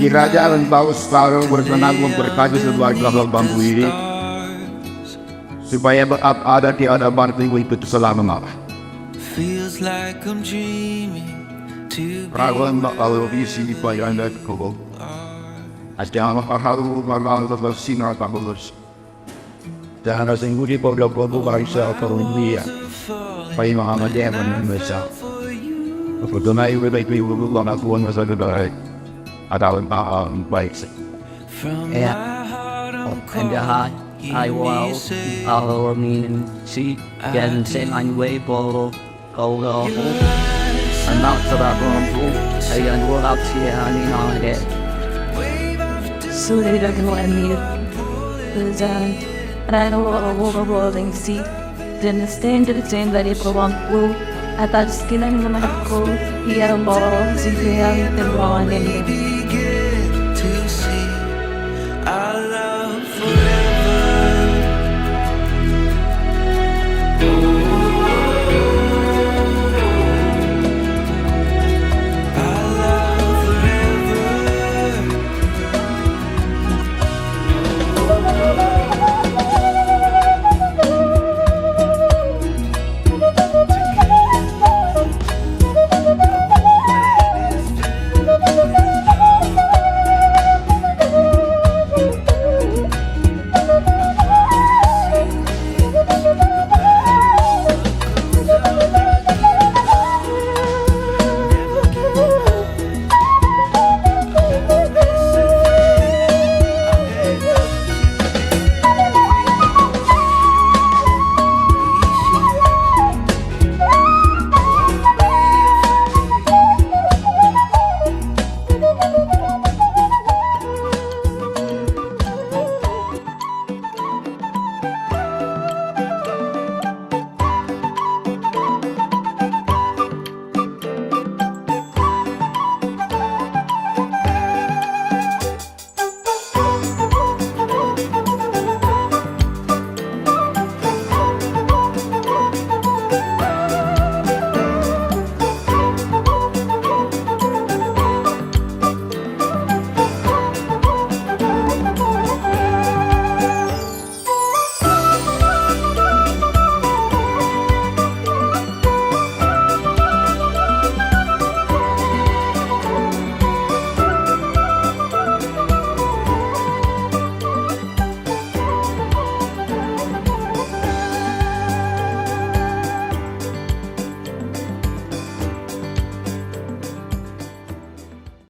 Kerajaan bagus selalu berkenan memberkati sebuah bangku ini supaya ada di hadapan itu selama-lamanya. Rawan bakal visi bayan dan kau. Ada hal sinar bagus. Dan ada sendiri pada bahasa Korea. Pai Muhammad yang membaca. Pertama itu baik aku masa kedua. Ada baik. Yeah. And I will our mean see can send my way for all I'm not about to I will up here on it. So they don't let me and I know a rolling seat. Then stand to the same that it belonged to. I thought skin and my cold, he had a ball, see the wrong and